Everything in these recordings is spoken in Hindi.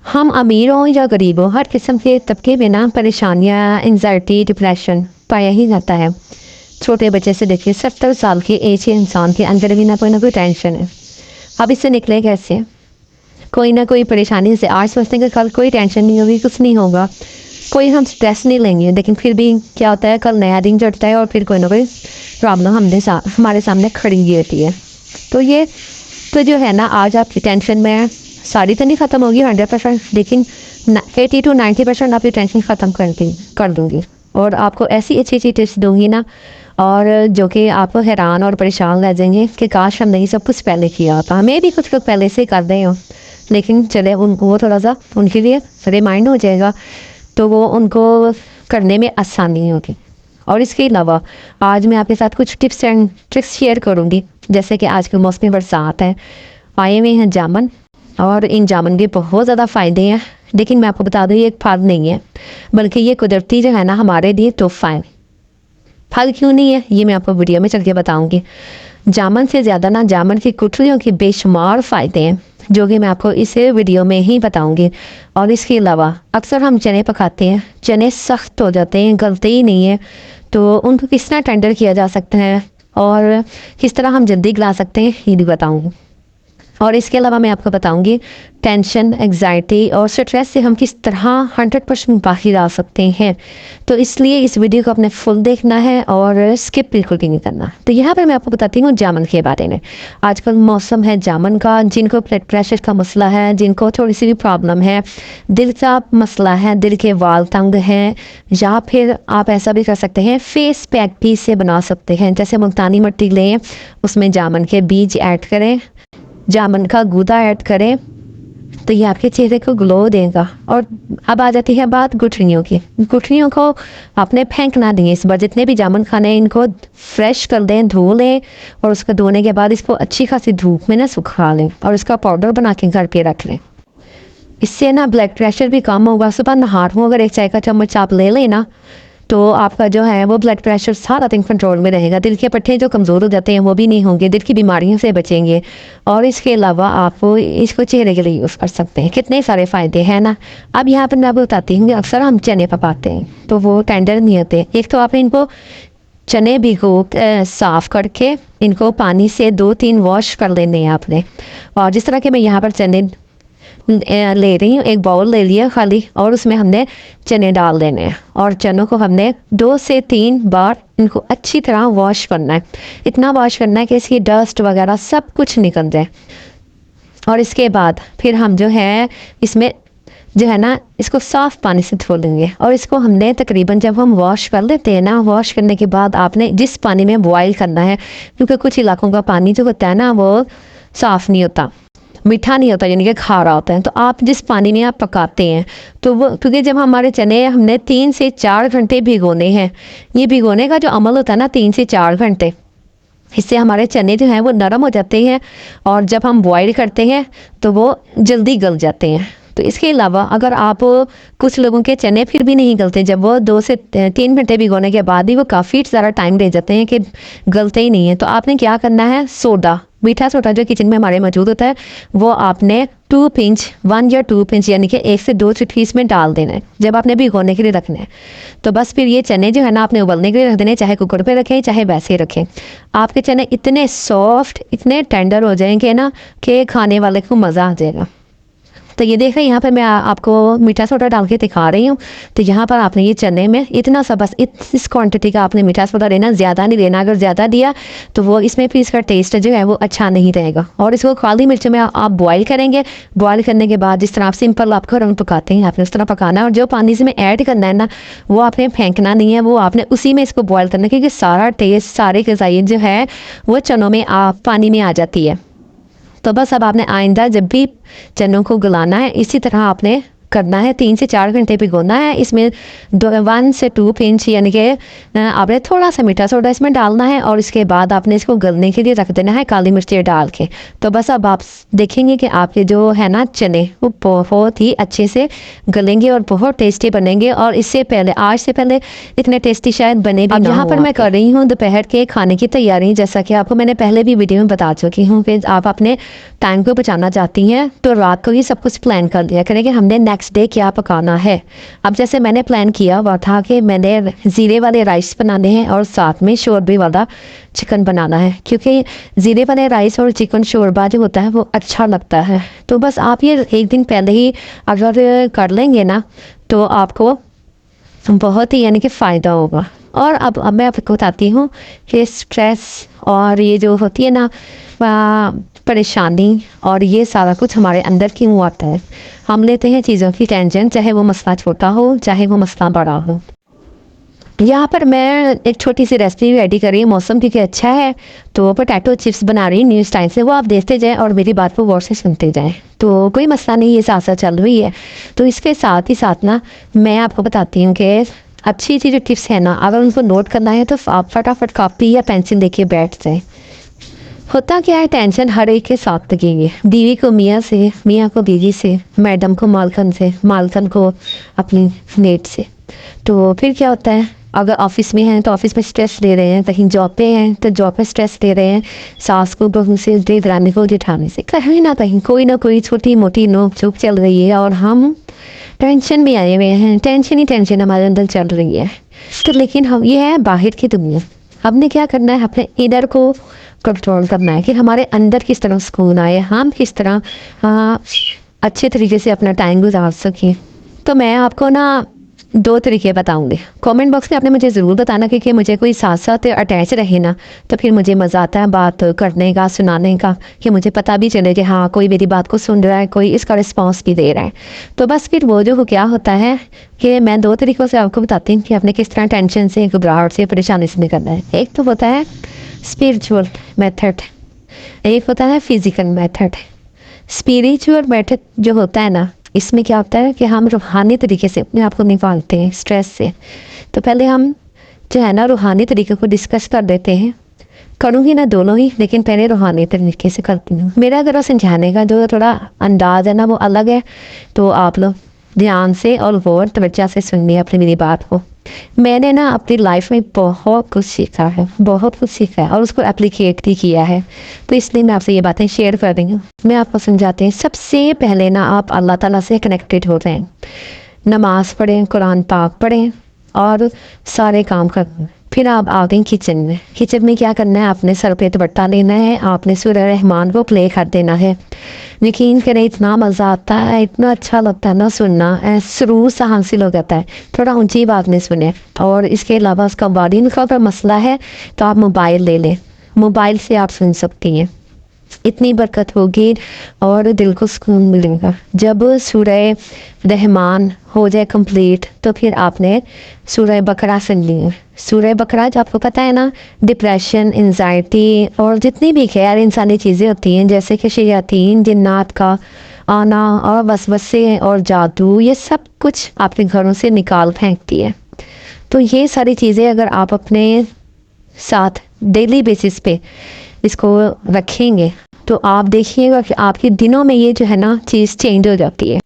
हम अमीर हों या गरीब हों, हर किस्म के तबके में ना परेशानियाँ, एंग्जाइटी, डिप्रेशन पाया ही जाता है। छोटे बच्चे से देखिए 70 साल की एज के इंसान के अंदर भी ना कोई टेंशन है। अब इससे निकले कैसे? कोई ना कोई परेशानी से आज सोचते हैं कि कल कोई टेंशन नहीं होगी, कुछ नहीं होगा, कोई हम स्ट्रेस नहीं लेंगे, लेकिन फिर भी क्या होता है, कल नया दिन चढ़ता है और फिर कोई ना कोई प्रॉब्लम हमारे सामने खड़ी होती है। तो ये तो जो है ना, आज आपकी टेंशन में सारी तो नहीं ख़त्म होगी 100%, लेकिन 80 to 90% आपकी टेंशन ख़त्म कर दूँगी और आपको ऐसी अच्छी अच्छी टिप्स दूँगी ना, और जो कि आप हैरान और परेशान रह जाएंगे कि काश हमने ये सब कुछ पहले किया होता। हमें भी कुछ लोग पहले से कर रहे हो, लेकिन चले उनको वो थोड़ा सा उनके लिए रिमाइंड हो जाएगा, तो वो उनको करने में आसानी होगी। और इसके अलावा आज मैं आपके साथ कुछ टिप्स एंड ट्रिक्स शेयर करूँगी। जैसे कि आजकल मौसमी बरसात है, आए हुए हैं जामुन, और इन जामुन के बहुत ज़्यादा फ़ायदे हैं, लेकिन मैं आपको बता दूँ ये एक फल नहीं है, बल्कि ये कुदरती जो है ना हमारे लिए तोहफ़ा है। फल क्यों नहीं है ये मैं आपको वीडियो में चल के बताऊँगी। जामुन से ज़्यादा ना जामुन की गुठलियों के बेशुमार फ़ायदे हैं, जो कि मैं आपको इस वीडियो में ही बताऊंगी। और इसके अलावा अक्सर हम चने पकाते हैं, चने सख्त हो जाते हैं, गलते ही नहीं है, तो उनको किस तरह टेंडर किया जा सकता है और किस तरह हम जल्दी गला सकते हैं ये भी बताऊंगी। और इसके अलावा मैं आपको बताऊंगी टेंशन, एग्जाइटी और स्ट्रेस से हम किस तरह 100% बाहर आ सकते हैं। तो इसलिए इस वीडियो को अपने फुल देखना है और स्किप बिल्कुल भी नहीं करना। तो यहाँ पर मैं आपको बताती हूँ जामुन के बारे में। आजकल मौसम है जामुन का, जिनको ब्लड प्रेशर का मसला है, जिनको थोड़ी सी भी प्रॉब्लम है, दिल का मसला है, दिल के वाल तंग हैं, या फिर आप ऐसा भी कर सकते हैं फेस पैक भी इसे बना सकते हैं। जैसे मुल्तानी मिट्टी लें, उसमें जामुन के बीज ऐड करें, जामुन का गूदा ऐड करें, तो ये आपके चेहरे को ग्लो देगा। और अब आ जाती है बात गुठलियों की। गुठलियों को आपने फेंक ना दें, इस बार जितने भी जामुन खाने हैं इनको फ्रेश कर दें, धो लें, और उसका धोने के बाद इसको अच्छी खासी धूप में ना सुखा लें और इसका पाउडर बना के घर पे रख लें। इससे ना ब्लड प्रेशर भी कम होगा। सुबह नहार हो अगर एक चाय का चम्मच आप ले लेना, तो आपका जो है वो ब्लड प्रेशर सारा दिन कंट्रोल में रहेगा। दिल के पट्टे जो कमज़ोर हो जाते हैं वो भी नहीं होंगे, दिल की बीमारियों से बचेंगे। और इसके अलावा आप इसको चेहरे के लिए यूज़ कर सकते हैं। कितने सारे फ़ायदे हैं ना। अब यहाँ पर मैं बताती हूँ कि अक्सर हम चने पकाते हैं तो वो टेंडर नहीं होते। एक तो आपने इनको चने भिगो साफ़ करके इनको पानी से 2-3 वॉश कर लेने हैं आपने। और जिस तरह के मैं यहाँ पर चने ले रही हूँ, एक बाउल ले लिया खाली, और उसमें हमने चने डाल देने हैं और चनों को हमने 2 से 3 बार इनको अच्छी तरह वॉश करना है। इतना वॉश करना है कि इसकी डस्ट वगैरह सब कुछ निकल जाए। और इसके बाद फिर हम जो है इसमें जो है ना इसको साफ़ पानी से धो लेंगे। और इसको हमने तकरीबन जब हम वॉश कर लेते हैं ना, वॉश करने के बाद आपने जिस पानी में बॉयल करना है, क्योंकि कुछ इलाकों का पानी जो होता है ना वो साफ़ नहीं होता, मीठा नहीं होता, यानी कि खारा होता है। तो आप जिस पानी में आप पकाते हैं तो वो, क्योंकि जब हमारे चने हमने 3 से 4 घंटे भिगोने हैं, ये भिगोने का जो अमल होता है ना 3 से 4 घंटे, इससे हमारे चने जो हैं वो नरम हो जाते हैं और जब हम बॉईल करते हैं तो वो जल्दी गल जाते हैं। तो इसके अलावा अगर आप, कुछ लोगों के चने फिर भी नहीं गलते, जब वो 2 से 3 घंटे भिगोने के बाद ही वो काफ़ी ज़्यादा टाइम ले जाते हैं कि गलते ही नहीं है, तो आपने क्या करना है, सोडा, मीठा सोडा जो किचन में हमारे मौजूद होता है, वो आपने 2 पिंच 1 या 2 पिंच यानी कि 1 से 2 चुटकी इसमें डाल देना है जब आपने भिगोने के लिए रखना है। तो बस फिर ये चने जो है ना आपने उबलने के लिए रख देने, चाहे कुकर पे रखें चाहे वैसे रखें। आपके चने इतने सॉफ्ट, इतने टेंडर हो जाएंगे ना कि खाने वाले को मज़ा आ जाएगा। तो ये देख रहे हैं यहाँ पर मैं आपको मीठा सोडा डाल के दिखा रही हूँ। तो यहाँ पर आपने ये चने में इतना सा, बस इस क्वांटिटी का आपने मीठा सोडा लेना, ज़्यादा नहीं लेना। अगर ज़्यादा दिया तो वो इसमें फिर इसका टेस्ट जो है वो अच्छा नहीं रहेगा। और इसको काली मिर्च में आप बॉयल करेंगे। बॉयल करने के बाद जिस तरह आप सिंपल आपको रंग पकाते हैं आपने उस तरह पकाना है। और जो पानी इसमें ऐड करना है ना वो आपने फेंकना नहीं है, वो आपने उसी में इसको बॉयल करना है, क्योंकि सारा टेस्ट, सारे ग़िज़ाइयत जो है वो चनों में पानी में आ जाती है। तो बस अब आपने आइंदा जब भी चनों को गलाना है इसी तरह आपने करना है, 3 से 4 घंटे भिगोना है। इसमें 1 से 2 पिंच यानी कि आपने थोड़ा सा मीठा सोडा इसमें डालना है और इसके बाद आपने इसको गलने के लिए रख देना है काली मिर्ची डाल के। तो बस अब आप देखेंगे कि आपके जो है ना चने वो बहुत ही अच्छे से गलेंगे और बहुत टेस्टी बनेंगे। और इससे पहले, आज से पहले इतने टेस्टी शायद बने भी। अब यहाँ पर मैं कर रही हूँ दोपहर के खाने की तैयारी। जैसा कि आपको मैंने पहले भी वीडियो में बता चुकी हूँ कि आप अपने टाइम को बचाना चाहती हैं तो रात को ही सब कुछ प्लान कर दिया करें कि हमने नेक्स्ट डे क्या पकाना है। अब जैसे मैंने प्लान किया हुआ था कि मैंने ज़ीरे वाले राइस बनाने हैं और साथ में शोरबे वाला चिकन बनाना है, क्योंकि ज़ीरे वाले राइस और चिकन शोरबा जो होता है वो अच्छा लगता है। तो बस आप ये एक दिन पहले ही अगर कर लेंगे ना तो आपको बहुत ही यानी कि फ़ायदा होगा। और अब मैं आपको बताती हूँ कि स्ट्रेस और ये जो होती है ना परेशानी और ये सारा कुछ हमारे अंदर क्यों आता है। हम लेते हैं चीज़ों की टेंशन, चाहे वो मसला छोटा हो चाहे वो मसला बड़ा हो। यहाँ पर मैं एक छोटी सी रेसिपी रेडी कर रही हूँ। मौसम क्योंकि अच्छा है तो पोटैटो चिप्स बना रही हूँ न्यू स्टाइल से। वो आप देखते जाएं और मेरी बात को गौर से सुनते जाएं, तो कोई मसला नहीं, ये साथ साथ चल रही है। तो इसके साथ ही साथ ना मैं आपको बताती हूँ कि अच्छी अच्छी जो टिप्स है ना, अगर उनको नोट करना है तो आप फटाफट कॉपी या पेंसिल लेके बैठ जाए। होता क्या है, टेंशन हर एक के साथ लगेगी। बीवी को मियाँ से, मियाँ को बीवी से, मैडम को मालकन से, मालकन को अपनी नेट से। तो फिर क्या होता है, अगर ऑफिस में हैं तो ऑफिस में स्ट्रेस ले रहे हैं, कहीं जॉब पे हैं तो जॉब पे स्ट्रेस ले रहे हैं, सास को बहू से, देवरानी को जेठानी से, कहीं ना कोई छोटी मोटी नोक झोंक चल रही है और हम टेंशन में आए हुए हैं। टेंशन ही टेंशन हमारे अंदर चल रही है। तो लेकिन हम, ये है बाहर की दुनिया। हमने क्या करना है, अपने इधर को कंट्रोल करना है कि हमारे अंदर किस तरह सुकून आए, हम किस तरह अच्छे तरीके से अपना टाइम गुजार सकें। तो मैं आपको ना 2 तरीके बताऊंगी। कमेंट बॉक्स में आपने मुझे ज़रूर बताना, क्योंकि मुझे कोई साथ साथ अटैच रहे ना तो फिर मुझे मज़ा आता है बात करने का, सुनाने का, कि मुझे पता भी चले कि हाँ कोई मेरी बात को सुन रहा है, कोई इसका रिस्पॉन्स भी दे रहा है। तो बस फिर वो जो क्या होता है कि मैं 2 तरीक़ों से आपको बताती हूँ कि आपने किस तरह टेंशन से, घबराहट से, परेशानी से निकलना है। एक तो होता है स्पिरिचुअल मेथड, एक होता है फिज़िकल मेथड। स्पिरिचुअल मेथड जो होता है ना, इसमें क्या होता है कि हम रूहानी तरीके से अपने आप को निकालते हैं स्ट्रेस से। तो पहले हम जो है ना रूहानी तरीके को डिस्कस कर देते हैं। करूँगी ना दोनों ही, लेकिन पहले रूहानी तरीके से करती हूँ। मेरा ज़रा समझाने का जो थोड़ा अंदाज़ है ना वो अलग है, तो आप लोग ध्यान से और गौर तवज्जो से सुनिए अपनी मेरी बात को। मैंने ना अपनी लाइफ में बहुत कुछ सीखा है, बहुत कुछ सीखा है और उसको एप्लीकेट भी किया है, तो इसलिए मैं आपसे ये बातें शेयर कर रही हूँ। मैं आपको समझाती हूँ। सबसे पहले ना आप अल्लाह ताला से कनेक्टेड हो जाएं, नमाज़ पढ़ें, कुरान पाक पढ़ें और सारे काम करें। फिर आप आ गए किचन में। किचन में क्या करना है, आपने सर पे दुपट्टा लेना है, आपने सूरह रहमान को प्ले कर देना है। यकीन करें इतना मज़ा आता है, इतना अच्छा लगता है ना सुनना, सुरूर सा हासिल हो जाता है। थोड़ा ऊंची आवाज़ में सुने। और इसके अलावा उसका बॉडी का अगर मसला है तो आप मोबाइल ले लें, मोबाइल से आप सुन सकती हैं। इतनी बरकत होगी और दिल को सुकून मिलेगा। जब सूरह रहमान हो जाए कंप्लीट तो फिर आपने सूरह बकरा सुन ली है। सूरह बकरा जो आपको पता है ना, डिप्रेशन, एंजाइटी और जितनी भी खैर इंसानी चीज़ें होती हैं, जैसे कि शयातीन, जिन्नात का आना और वसवसे और जादू, ये सब कुछ आपके घरों से निकाल फेंकती है। तो ये सारी चीज़ें अगर आप अपने साथ डेली बेसिस पे इसको रखेंगे तो आप देखिएगा कि आपके दिनों में ये जो है ना चीज़ चेंज हो जाती है।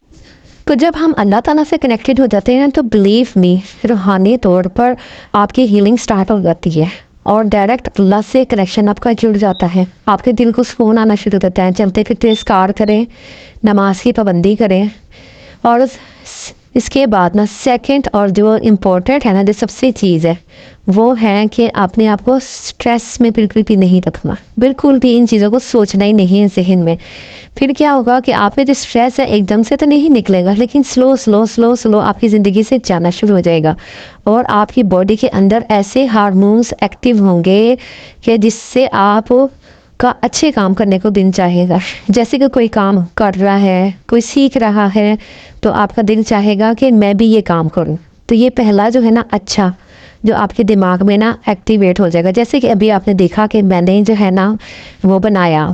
तो जब हम अल्लाह ताला से कनेक्टेड हो जाते हैं तो बिलीव मी, रूहानी तौर पर आपकी हीलिंग स्टार्ट हो जाती है और डायरेक्ट अल्लाह से कनेक्शन आपका जुड़ जाता है। आपके दिल को सुकून आना शुरू होता है। चलते फिरते इस्कार करें, नमाज की पाबंदी करें। और इसके बाद ना सेकंड और जो इम्पोर्टेंट है ना, जो सबसे चीज़ है वो है कि अपने आप को स्ट्रेस में बिल्कुल भी नहीं रखना, बिल्कुल भी इन चीज़ों को सोचना ही नहीं है जहन में। फिर क्या होगा कि आप में जो स्ट्रेस है एकदम से तो नहीं निकलेगा, लेकिन स्लो स्लो स्लो स्लो आपकी ज़िंदगी से जाना शुरू हो जाएगा और आपकी बॉडी के अंदर ऐसे हार्मोन्स एक्टिव होंगे कि जिससे आप का अच्छे काम करने को दिन चाहेगा। जैसे कि कोई काम कर रहा है, कोई सीख रहा है, तो आपका दिल चाहेगा कि मैं भी ये काम करूं। तो ये पहला जो है ना अच्छा, जो आपके दिमाग में ना एक्टिवेट हो जाएगा। जैसे कि अभी आपने देखा कि मैंने जो है ना वो बनाया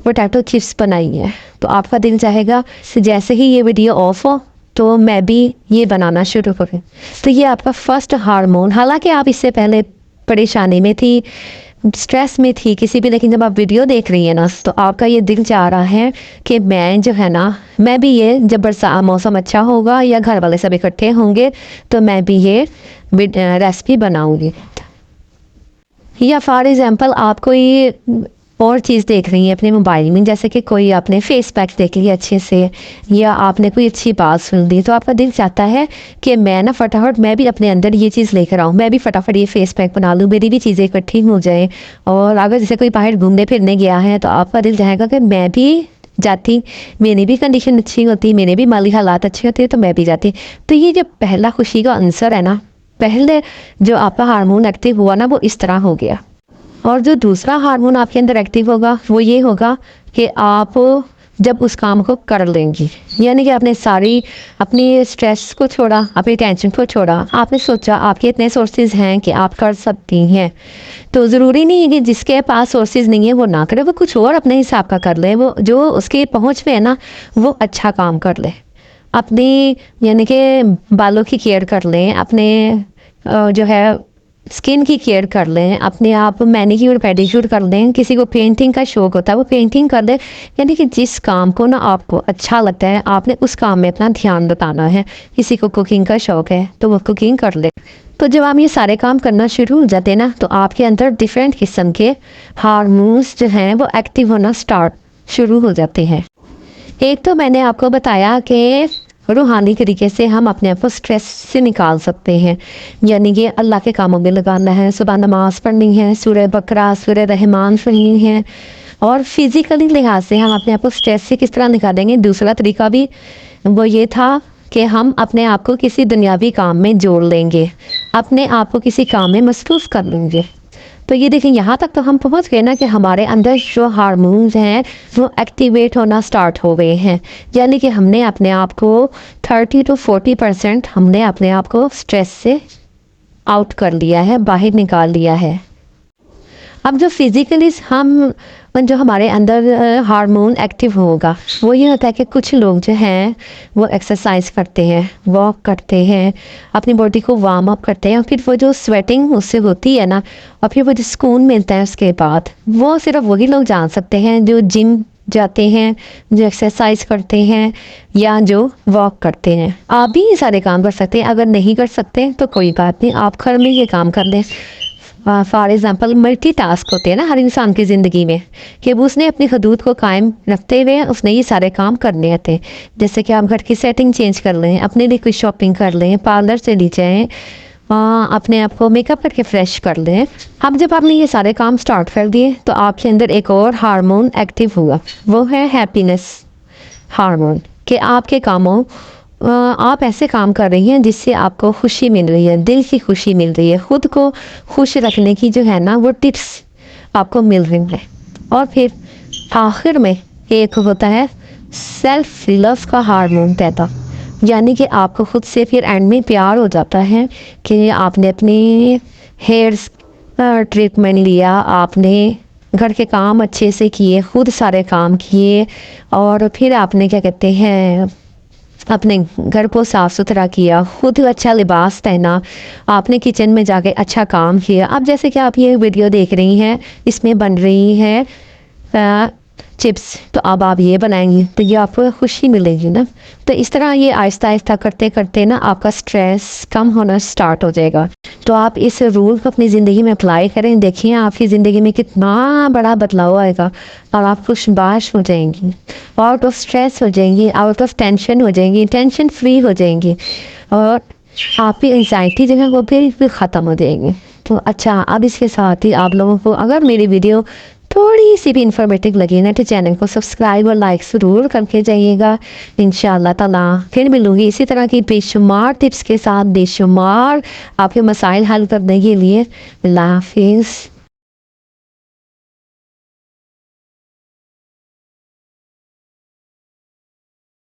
पोटैटो चिप्स बनाई है, तो आपका दिल चाहेगा जैसे ही ये वीडियो ऑफ हो तो मैं भी ये बनाना शुरू करूँ। तो ये आपका फर्स्ट हार्मोन, हालांकि आप इससे पहले परेशानी में थी, स्ट्रेस में थी किसी भी, लेकिन जब आप वीडियो देख रही हैं ना तो आपका ये दिल चाह रहा है कि मैं जो है ना, मैं भी ये जब बरसात मौसम अच्छा होगा या घर वाले सब इकट्ठे होंगे तो मैं भी ये रेसिपी बनाऊंगी। या फॉर एग्ज़ाम्पल आप कोई और चीज़ देख रही हैं अपने मोबाइल में, जैसे कि कोई आपने फेस पैक देख लिया अच्छे से, या आपने कोई अच्छी बात सुन ली, तो आपका दिल चाहता है कि मैं ना फटाफट मैं भी अपने अंदर ये चीज़ लेकर आऊँ, मैं भी फटाफट ये फेस पैक बना लूँ, मेरी भी चीज़ें इकट्ठी हो जाए। और अगर जैसे कोई बाहर घूमने फिरने गया है तो आपका दिल चाहेगा कि मैं भी जाती, मेरी भी कंडीशन अच्छी होती, मेरे भी माली हालात अच्छे होते तो मैं भी जाती। तो ये जो पहला खुशी का आंसर है ना, पहले जो आपका हार्मोन एक्टिव हुआ ना वो इस तरह हो गया। और जो दूसरा हार्मोन आपके अंदर एक्टिव होगा वो ये होगा कि आप जब उस काम को कर लेंगी, यानी कि आपने सारी अपनी स्ट्रेस को छोड़ा, अपनी टेंशन को छोड़ा, आपने सोचा आपके इतने सोर्सेज हैं कि आप कर सकती हैं। तो ज़रूरी नहीं है कि जिसके पास सोर्सेज नहीं है वो ना करे, वो कुछ और अपने हिसाब का कर ले, वो जो उसके पहुंच में है ना वो अच्छा काम कर ले, अपनी यानी कि बालों की केयर कर लें, अपने जो है स्किन की केयर कर लें, अपने आप मैनीक्योर पेडिक्योर कर लें, किसी को पेंटिंग का शौक होता है वो पेंटिंग कर लें। यानी कि जिस काम को ना आपको अच्छा लगता है आपने उस काम में अपना ध्यान बताना है। किसी को कुकिंग का शौक है तो वो कुकिंग कर ले। तो जब आप ये सारे काम करना शुरू हो जाते हैं ना तो आपके अंदर डिफरेंट किस्म के हार्मोन्स जो हैं वो एक्टिव होना स्टार्ट शुरू हो जाते हैं। एक तो मैंने आपको बताया कि रूहानी तरीके से हम अपने आप को स्ट्रेस से निकाल सकते हैं, यानी कि अल्लाह के कामों में लगाना है, सुबह नमाज पढ़नी है, सूरह बकरा सूरह रहमान पढ़नी है। और फिज़िकली लिहाज से हम अपने आप को स्ट्रेस से किस तरह निकालेंगे, दूसरा तरीका भी वो ये था कि हम अपने आप को किसी दुनियावी काम में जोड़ लेंगे, अपने आप को किसी काम में मसरूफ़ कर लेंगे। तो ये देखें यहाँ तक तो हम पहुँच गए ना कि हमारे अंदर जो हार्मोन्स हैं वो एक्टिवेट होना स्टार्ट हो गए हैं, यानी कि हमने अपने आप को 30 to 40% हमने अपने आप को स्ट्रेस से आउट कर लिया है, बाहर निकाल लिया है। अब जो फिज़िकली हम जो हमारे अंदर हार्मोन एक्टिव होगा वो ये होता है कि कुछ लोग जो हैं वो एक्सरसाइज करते हैं, वॉक करते हैं, अपनी बॉडी को वार्म अप करते हैं, और फिर वो जो स्वेटिंग उससे होती है ना और फिर वो जो सुकून मिलता है उसके बाद, वो सिर्फ वही लोग जान सकते हैं जो जिम जाते हैं, जो एक्सरसाइज करते हैं या जो वॉक करते हैं। आप भी ये सारे काम कर सकते हैं, अगर नहीं कर सकते तो कोई बात नहीं, आप घर में ये काम कर लें। फॉर एग्ज़ाम्पल मल्टीटास्क होते हैं ना हर इंसान की ज़िंदगी में, कि वो उसने अपनी हदूद को कायम रखते हुए उसने ये सारे काम करने आते हैं। जैसे कि आप घर की सेटिंग चेंज कर लें, अपने लिए कोई शॉपिंग कर लें, पार्लर चली जाएँ, अपने आप को मेकअप करके फ्रेश कर लें। अब जब आपने ये सारे काम स्टार्ट कर दिए तो आपके अंदर एक और हार्मोन एक्टिव हुआ, वो है हैप्पीनेस हार्मोन, कि आपके कामों आप ऐसे काम कर रही हैं जिससे आपको खुशी मिल रही है, दिल की खुशी मिल रही है, ख़ुद को खुश रखने की जो है ना वो टिप्स आपको मिल रही हैं। और फिर आखिर में एक होता है सेल्फ लव का हार्मोन पैदा, यानी कि आपको ख़ुद से फिर एंड में प्यार हो जाता है कि आपने अपने हेयर्स ट्रीटमेंट लिया, आपने घर के काम अच्छे से किए, खुद सारे काम किए, और फिर आपने क्या कहते हैं अपने घर को साफ़ सुथरा किया, खुद अच्छा लिबास पहना, आपने किचन में जाके अच्छा काम किया। अब जैसे कि आप ये वीडियो देख रही हैं, इसमें बन रही है चिप्स, तो अब आप ये बनाएंगी तो ये आपको खुशी मिलेगी ना। तो इस तरह ये आहिस्ता आहिस्ता करते करते ना आपका स्ट्रेस कम होना स्टार्ट हो जाएगा। तो आप इस रूल को अपनी ज़िंदगी में अप्लाई करें, देखिए आपकी ज़िंदगी में कितना बड़ा बदलाव आएगा और आप खुशबाश हो जाएंगी, आउट ऑफ स्ट्रेस हो जाएंगी, आउट ऑफ टेंशन हो जाएंगी, टेंशन फ्री हो जाएंगी, और आपकी एंजाइटी जो है वो भी ख़त्म हो जाएगी। तो अच्छा, अब इसके साथ ही आप लोगों को अगर मेरी वीडियो थोड़ी सी भी इंफॉर्मेटिव लगी ना तो चैनल को सब्सक्राइब और लाइक ज़रूर करके जाइएगा। इंशाअल्लाह ताला फिर मिलूँगी इसी तरह की बेशुमार टिप्स के साथ, बेशुमार आपके मसाइल हल करने के लिए। अल्लाह हाफिज़।